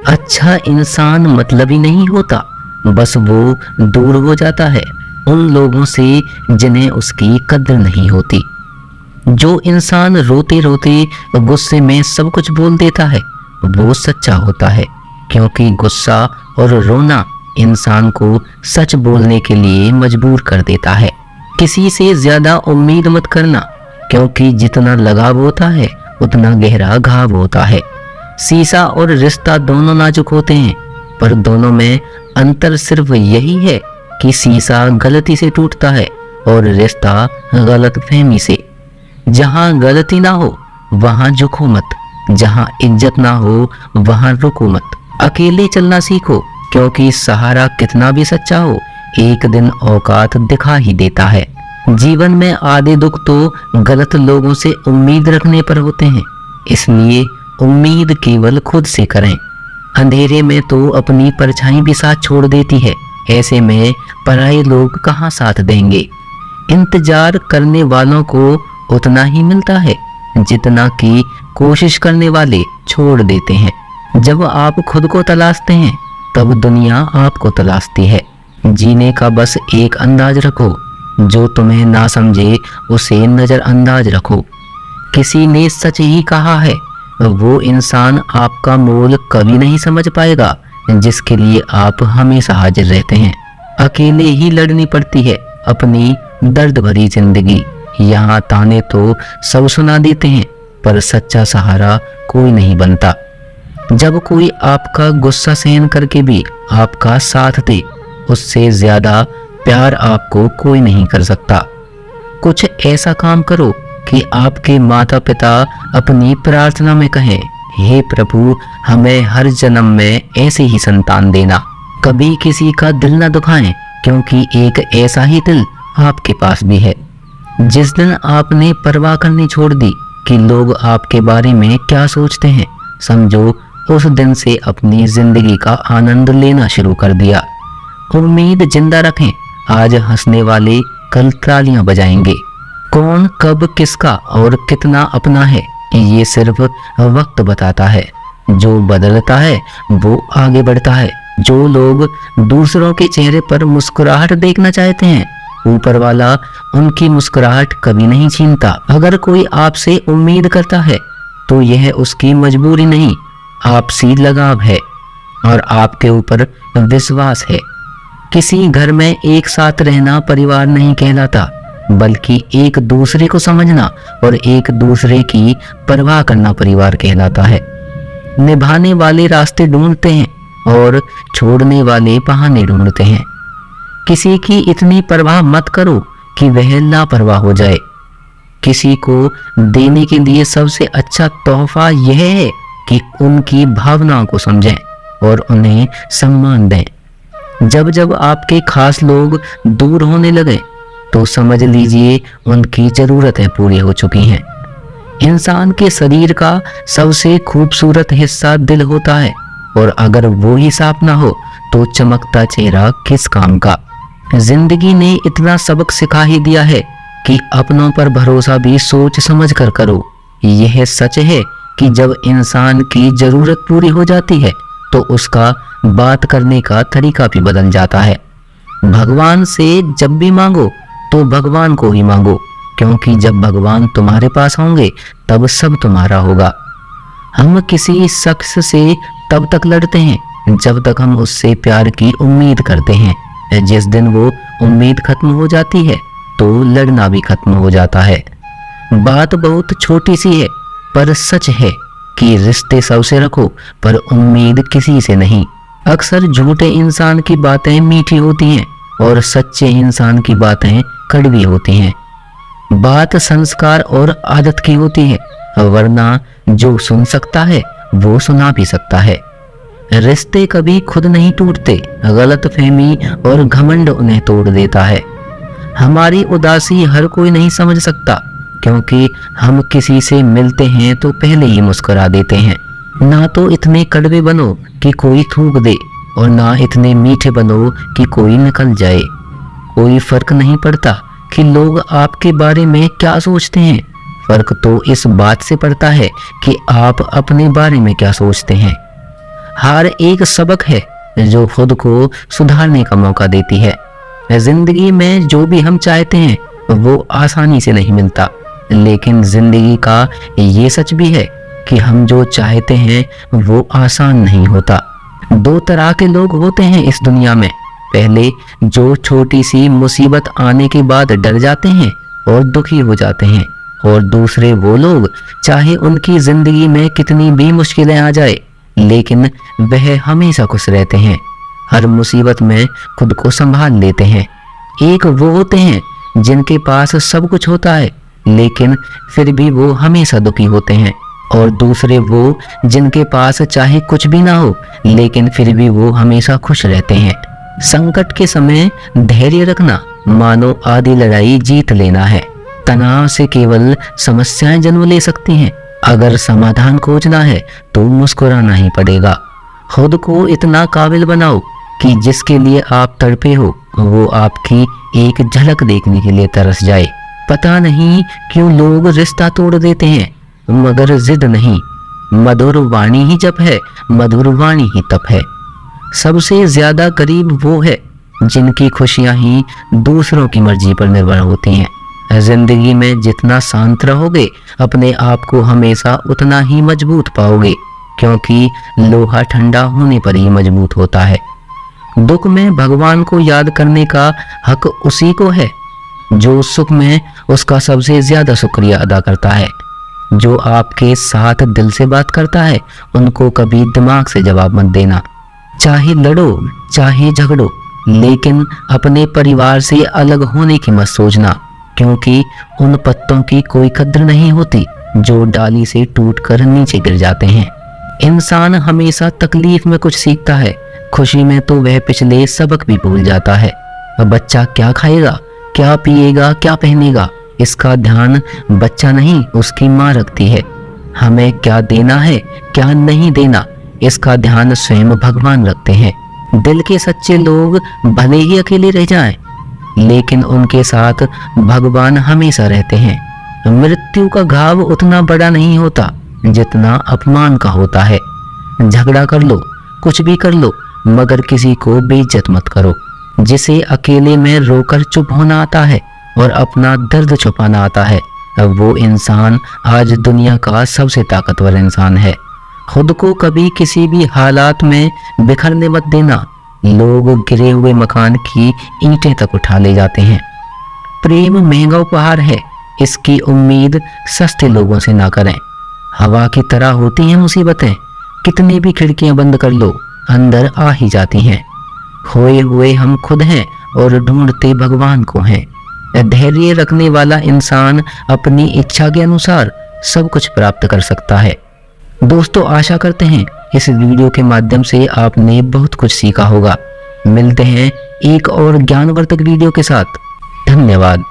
अच्छा इंसान मतलबी नहीं होता, बस वो दूर हो जाता है उन लोगों से जिन्हें उसकी कद्र नहीं होती। जो इंसान रोते रोते गुस्से में सब कुछ बोल देता है वो सच्चा होता है, क्योंकि गुस्सा और रोना इंसान को सच बोलने के लिए मजबूर कर देता है। किसी से ज्यादा उम्मीद मत करना, क्योंकि जितना लगाव होता है उतना गहरा घाव होता है। शीशा और रिश्ता दोनों नाजुक होते हैं, पर दोनों में अंतर सिर्फ यही है कि शीशा गलती से टूटता है और रिश्ता गलतफहमी से। जहां गलती ना हो वहां झुको मत, जहां इज्जत ना हो वहां रुको मत। अकेले चलना सीखो, क्योंकि सहारा कितना भी सच्चा हो एक दिन औकात दिखा ही देता है। जीवन में आधे दुख तो गलत लोगों से उम्मीद रखने पर होते हैं, इसलिए उम्मीद केवल खुद से करें। अंधेरे में तो अपनी परछाई भी साथ छोड़ देती है, ऐसे में पराये लोग कहाँ साथ देंगे। इंतजार करने वालों को उतना ही मिलता है जितना कि कोशिश करने वाले छोड़ देते हैं। जब आप खुद को तलाशते हैं तब दुनिया आपको तलाशती है। जीने का बस एक अंदाज रखो, जो तुम्हें ना समझे उसे नजरअंदाज रखो। किसी ने सच ही कहा है, वो इंसान आपका मोल कभी नहीं समझ पाएगा जिसके लिए आप हमेशा हाजिर रहते हैं। अकेले ही लड़नी पड़ती है अपनी दर्द भरी जिंदगी। यहाँ ताने तो सब सुना देते हैं, पर सच्चा सहारा कोई नहीं बनता। जब कोई आपका गुस्सा सहन करके भी आपका साथ दे, उससे ज्यादा प्यार आपको कोई नहीं कर सकता। कुछ ऐसा काम करो कि आपके माता पिता अपनी प्रार्थना में कहें, हे प्रभु हमें हर जन्म में ऐसे ही संतान देना। कभी किसी का दिल न दुखाएं, क्योंकि एक ऐसा ही दिल आपके पास भी है। जिस दिन आपने परवाह करनी छोड़ दी कि लोग आपके बारे में क्या सोचते हैं, समझो उस दिन से अपनी जिंदगी का आनंद लेना शुरू कर दिया। उम्मीद जिंदा रखें, आज हंसने वाले कल तालियां बजाएंगे। कौन कब किसका और कितना अपना है ये सिर्फ वक्त बताता है। जो बदलता है वो आगे बढ़ता है। जो लोग दूसरों के चेहरे पर मुस्कुराहट देखना चाहते हैं, ऊपर वाला उनकी मुस्कुराहट कभी नहीं छीनता। अगर कोई आपसे उम्मीद करता है तो यह उसकी मजबूरी नहीं, आपसी लगाव है और आपके ऊपर विश्वास है। किसी घर में एक साथ रहना परिवार नहीं कहलाता, बल्कि एक दूसरे को समझना और एक दूसरे की परवाह करना परिवार कहलाता है। निभाने वाले रास्ते ढूंढते हैं और छोड़ने वाले बहाने ढूंढते हैं। किसी की इतनी परवाह मत करो कि वह लापरवाह हो जाए। किसी को देने के लिए सबसे अच्छा तोहफा यह है कि उनकी भावनाओं को समझें और उन्हें सम्मान दें। जब जब आपके खास लोग दूर होने लगे तो समझ लीजिए उनकी ज़रूरतें पूरी हो चुकी हैं। इंसान के शरीर का सबसे खूबसूरत हिस्सा दिल होता है, और अगर वो ही साफ ना हो तो चमकता चेहरा किस काम का। जिंदगी ने इतना सबक सिखा ही दिया है कि अपनों पर भरोसा भी सोच समझ कर करो। यह सच है कि जब इंसान की जरूरत पूरी हो जाती है तो उसका बात करने का तरीका भी बदल जाता है। भगवान से जब भी मांगो तो भगवान को ही मांगो, क्योंकि जब भगवान तुम्हारे पास होंगे तब सब तुम्हारा होगा। हम किसी शख्स से तब तक लड़ते हैं जब तक हम उससे प्यार की उम्मीद करते हैं। जिस दिन वो उम्मीद खत्म हो जाती है तो लड़ना भी खत्म हो जाता है। बात बहुत छोटी सी है, पर सच है कि रिश्ते सबसे रखो पर उम्मीद किसी से नहीं। अक्सर झूठे इंसान की बातें मीठी होती हैं और सच्चे इंसान की बातें कड़वी होती हैं। बात संस्कार और आदत की होती है, वरना जो सुन सकता है वो सुना भी सकता है। रिश्ते कभी खुद नहीं टूटते, गलतफहमी और घमंड उन्हें तोड़ देता है। हमारी उदासी हर कोई नहीं समझ सकता, क्योंकि हम किसी से मिलते हैं तो पहले ही मुस्कुरा देते हैं। ना तो इतने कड़वे बनो कि कोई थूक दे, और ना इतने मीठे बनो कि कोई निकल जाए। कोई फर्क नहीं पड़ता कि लोग आपके बारे में क्या सोचते हैं, फर्क तो इस बात से पड़ता है कि आप अपने बारे में क्या सोचते हैं। हार एक सबक है जो खुद को सुधारने का मौका देती है। जिंदगी में जो भी हम चाहते हैं वो आसानी से नहीं मिलता, लेकिन जिंदगी का ये सच भी है कि हम जो चाहते हैं वो आसान नहीं होता। दो तरह के लोग होते हैं इस दुनिया में। पहले जो छोटी सी मुसीबत आने के बाद डर जाते हैं और दुखी हो जाते हैं, और दूसरे वो लोग चाहे उनकी जिंदगी में कितनी भी मुश्किलें आ जाए लेकिन वह हमेशा खुश रहते हैं, हर मुसीबत में खुद को संभाल लेते हैं। एक वो होते हैं जिनके पास सब कुछ होता है लेकिन फिर भी वो हमेशा दुखी होते हैं, और दूसरे वो जिनके पास चाहे कुछ भी ना हो लेकिन फिर भी वो हमेशा खुश रहते हैं। संकट के समय धैर्य रखना मानो आधी लड़ाई जीत लेना है। तनाव से केवल समस्याएं जन्म ले सकती हैं। अगर समाधान खोजना है तो मुस्कुराना ही पड़ेगा। खुद को इतना काबिल बनाओ कि जिसके लिए आप तड़पे हो वो आपकी एक झलक देखने के लिए तरस जाए। पता नहीं क्यों लोग रिश्ता तोड़ देते हैं, मगर जिद नहीं। मधुर वाणी ही जप है, मधुर वाणी ही तप है। सबसे ज्यादा करीब वो है जिनकी खुशियां ही दूसरों की मर्जी पर निर्भर होती हैं। जिंदगी में जितना शांत रहोगे अपने आप को हमेशा उतना ही मजबूत पाओगे, क्योंकि लोहा ठंडा होने पर ही मजबूत होता है। दुख में भगवान को याद करने का हक उसी को है जो सुख में उसका सबसे ज्यादा शुक्रिया अदा करता है। जो आपके साथ दिल से बात करता है उनको कभी दिमाग से जवाब मत देना। चाहे लड़ो चाहे झगड़ो, लेकिन अपने परिवार से अलग होने की मत सोचना, क्योंकि उन पत्तों की कोई कद्र नहीं होती जो डाली से टूटकर नीचे गिर जाते हैं। इंसान हमेशा तकलीफ में कुछ सीखता है, खुशी में तो वह पिछले सबक भी भूल जाता है। बच्चा क्या खाएगा, क्या पिएगा, क्या पहनेगा, इसका ध्यान बच्चा नहीं उसकी माँ रखती है। हमें क्या देना है क्या नहीं देना, इसका ध्यान स्वयं भगवान रखते हैं। दिल के सच्चे लोग भले ही अकेले रह जाएं, लेकिन उनके साथ भगवान हमेशा रहते हैं। मृत्यु का घाव उतना बड़ा नहीं होता जितना अपमान का होता है। झगड़ा कर लो, कुछ भी कर लो, मगर किसी को बेइज्जत मत करो। जिसे अकेले में रोकर चुप होना आता है और अपना दर्द छुपाना आता है, वो इंसान आज दुनिया का सबसे ताकतवर इंसान है। खुद को कभी किसी भी हालात में बिखरने मत देना। लोग गिरे हुए मकान की ईंटें तक उठा ले जाते हैं। प्रेम महंगा उपहार है, इसकी उम्मीद सस्ते लोगों से ना करें। हवा की तरह होती हैं मुसीबतें, कितनी भी खिड़कियां बंद कर लो अंदर आ ही जाती हैं। खोए हुए हम खुद हैं और ढूंढते भगवान को हैं। धैर्य रखने वाला इंसान अपनी इच्छा के अनुसार सब कुछ प्राप्त कर सकता है। दोस्तों, आशा करते हैं इस वीडियो के माध्यम से आपने बहुत कुछ सीखा होगा। मिलते हैं एक और ज्ञानवर्धक वीडियो के साथ। धन्यवाद।